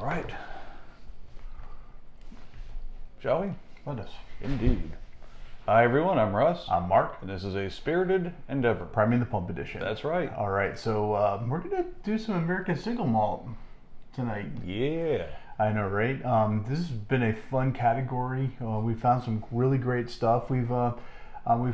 right. Shall we? Let us. Indeed. Hi everyone, I'm Russ. I'm Mark. And this is a spirited endeavor. Priming the Pump Edition. That's right. All right, so we're going to do some American Single Malt tonight. Yeah. I know, right? This has been a fun category. We found some really great stuff. We've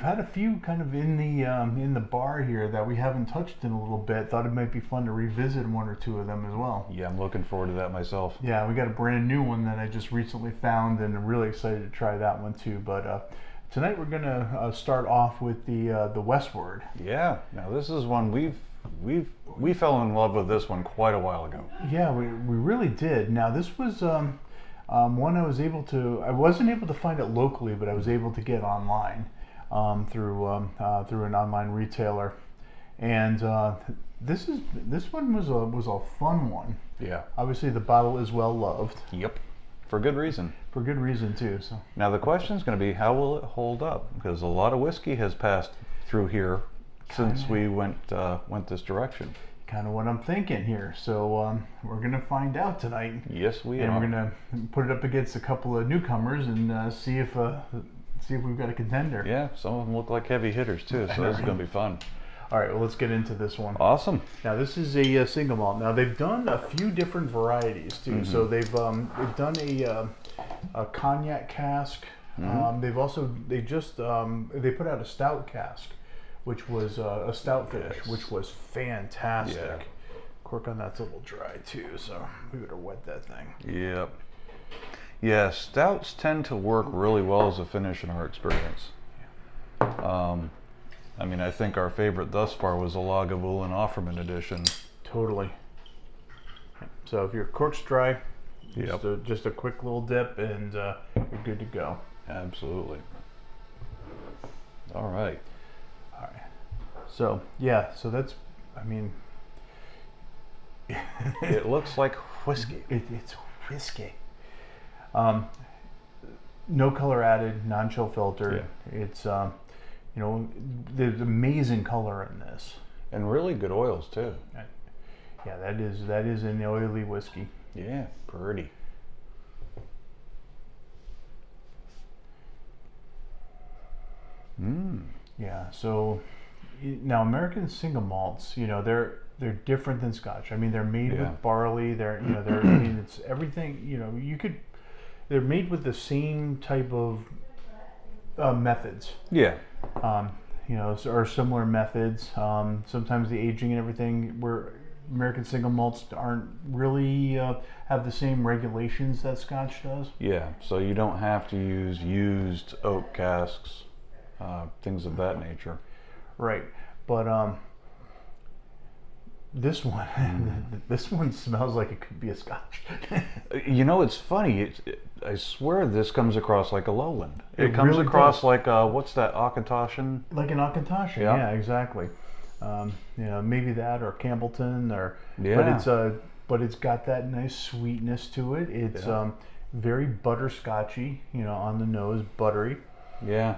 had a few kind of in the bar here that we haven't touched in a little bit. Thought it might be fun to revisit one or two of them as well. Yeah, I'm looking forward to that myself. Yeah, we got a brand new one that I just recently found, and I'm really excited to try that one too. But tonight we're gonna start off with the Westward. Yeah. Now this is one we fell in love with this one quite a while ago. Yeah, we really did. Now this was one I wasn't able to find it locally, but I was able to get online through an online retailer, and this one was a fun one. Yeah. Obviously, the bottle is well loved. Yep. For good reason. For good reason too. So now the question is going to be, how will it hold up? Because a lot of whiskey has passed through here since we went this direction. Kind of what I'm thinking here. So we're gonna find out tonight. Yes, we are. And we're gonna put it up against a couple of newcomers and see if we've got a contender. Yeah, some of them look like heavy hitters too, so this is going to be fun. All right, well, let's get into this one. Awesome. Now, this is a single malt. Now, they've done a few different varieties too. Mm-hmm. So they've done a cognac cask. Mm-hmm. They put out a stout cask, which was a stout finish, which was fantastic. Yeah. Cork on that's a little dry too, so we better wet that thing. Yep. Yeah, stouts tend to work really well as a finish in our experience. I mean, I think our favorite thus far was the Lagavulin Offerman edition. Totally. So if your cork's dry, just a quick little dip and you're good to go. Absolutely. All right. So, yeah, so that's, I mean... it looks like whiskey. It's whiskey. No color added, non-chill filtered. Yeah. It's, there's amazing color in this. And really good oils, too. Yeah, that is an oily whiskey. Yeah, pretty. Yeah, so... Now, American single malts, they're different than Scotch. I mean, they're made with barley. They're I mean, it's everything. They're made with the same type of methods. Yeah. Or similar methods. Sometimes the aging and everything, where American single malts aren't really have the same regulations that Scotch does. Yeah. So you don't have to use used oak casks, things of that nature. Right, but this one smells like it could be a Scotch. It's funny. I swear this comes across like a lowland. It comes really across like what's that, Auchentoshan? Like an Auchentoshan, yeah, exactly. Maybe that or Campbellton but it's got that nice sweetness to it. It's very butterscotchy, on the nose, buttery. Yeah.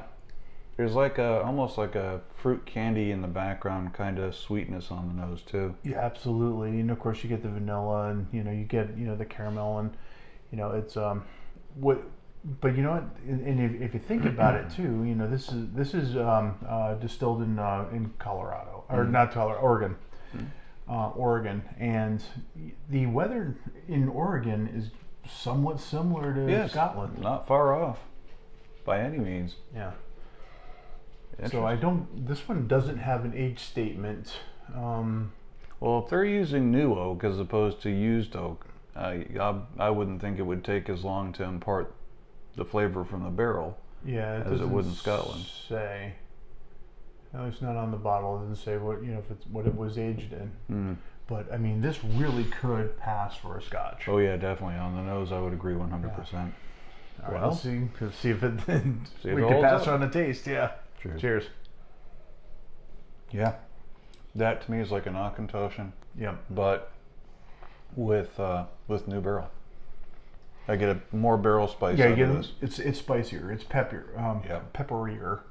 There's almost like a fruit candy in the background kind of sweetness on the nose too. Yeah, absolutely. And of course you get the vanilla and you get the caramel and it's but you know what? And if you think about it too, this is distilled in Colorado or not Colorado, Oregon. Oregon, and the weather in Oregon is somewhat similar to Scotland. Not far off by any means. Yeah. So this one doesn't have an age statement. Well, if they're using new oak as opposed to used oak, I wouldn't think it would take as long to impart the flavor from the barrel as it would in Scotland. Say. No, it's not on the bottle. It doesn't say what it was aged in. But I mean, this really could pass for a Scotch. Oh yeah, definitely. On the nose, I would agree 100%. All right, let's see if we can pass on the taste. Yeah. Cheers. Yeah, that to me is like an Auchentoshan. Yeah, but with new barrel. I get a more barrel spice. Yeah, it's spicier. It's peppier, pepperier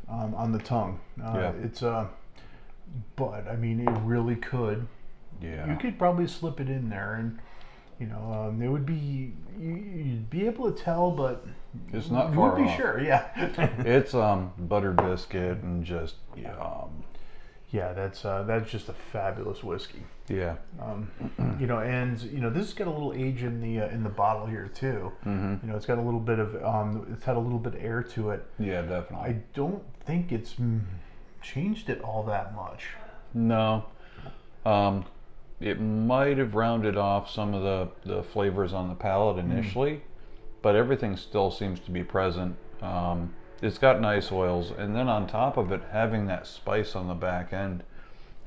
on the tongue. It's but I mean, it really could. Yeah, you could probably slip it in there, and It would be you'd be able to tell, but it's not you far wouldn't be off. sure. Yeah, it's butter biscuit and just yeah. That's just a fabulous whiskey. Yeah. And this has got a little age in the bottle here too. Mm-hmm. It's got a little bit of it's had a little bit of air to it. Yeah, definitely. I don't think it's changed it all that much. No. It might have rounded off some of the flavors on the palate initially, but everything still seems to be present. It's got nice oils, and then on top of it, having that spice on the back end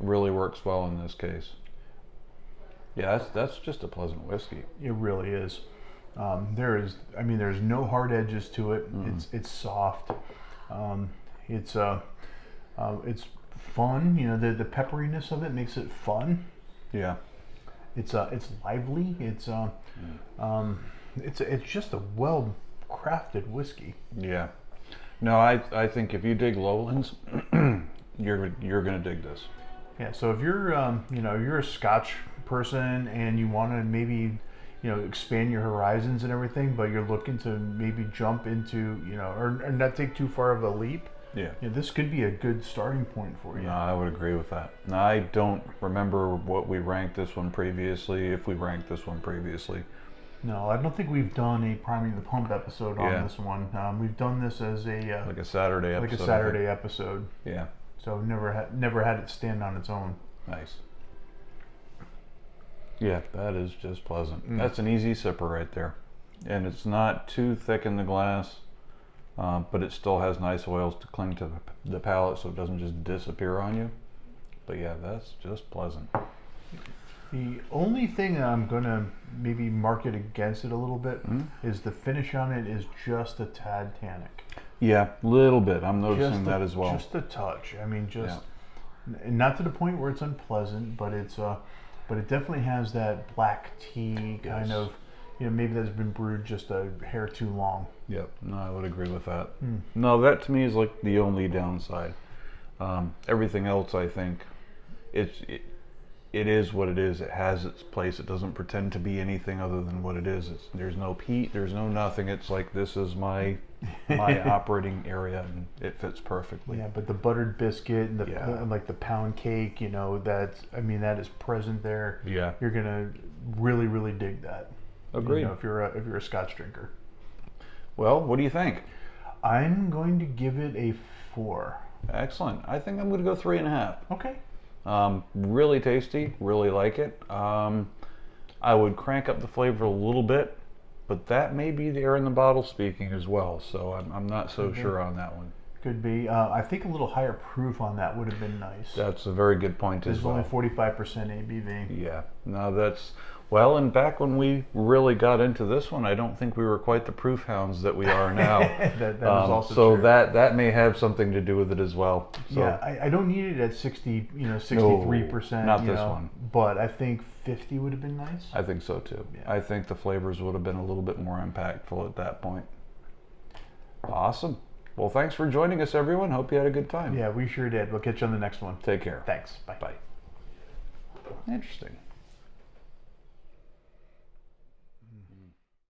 really works well in this case. Yeah, that's just a pleasant whiskey. It really is. There's no hard edges to it. It's soft. It's fun. The pepperiness of it makes it fun. Yeah. It's lively. It's just a well crafted whiskey. Yeah. No, I think if you dig lowlands, you're gonna dig this. Yeah. So if you're you're a Scotch person and you want to maybe expand your horizons and everything, but you're looking to maybe jump into or not take too far of a leap. Yeah. This could be a good starting point for you. No, I would agree with that. Now, I don't remember what we ranked this one previously, if we ranked this one previously. No, I don't think we've done a Priming the Pump episode on this one. We've done this as a like a Saturday episode. Like a Saturday episode. Yeah. So never had it stand on its own. Nice. Yeah, that is just pleasant. That's an easy sipper right there, and it's not too thick in the glass. But it still has nice oils to cling to the palate, so it doesn't just disappear on you. But yeah, that's just pleasant. The only thing that I'm gonna maybe mark it against it a little bit is the finish on it is just a tad tannic. Yeah, little bit. I'm noticing that as well. Just a touch. I mean, not to the point where it's unpleasant, but it definitely has that black tea kind of. Maybe that's been brewed just a hair too long. Yep, no, I would agree with that. No, that to me is like the only downside. Everything else, I think, it is what it is. It has its place. It doesn't pretend to be anything other than what it is. There's no peat. There's no nothing. It's like, this is my operating area, and it fits perfectly. Yeah, but the buttered biscuit and like the pound cake, that is present there. Yeah, you're gonna really, really dig that. Agreed. If you're a Scotch drinker. Well, what do you think? I'm going to give it a 4. Excellent. I think I'm going to go 3.5. Okay. Really tasty. Really like it. I would crank up the flavor a little bit, but that may be the air in the bottle speaking as well. So I'm not so sure on that one. Could be. I think a little higher proof on that would have been nice. That's a very good point as well. There's only 45% ABV. Yeah. No, that's... Well, and back when we really got into this one, I don't think we were quite the proof hounds that we are now. that is also so true. that may have something to do with it as well. So, yeah, I don't need it at 63%. No, not this one. But I think 50 would have been nice. I think so too. Yeah. I think the flavors would have been a little bit more impactful at that point. Awesome. Well, thanks for joining us, everyone. Hope you had a good time. Yeah, we sure did. We'll catch you on the next one. Take care. Thanks. Bye. Bye. Interesting.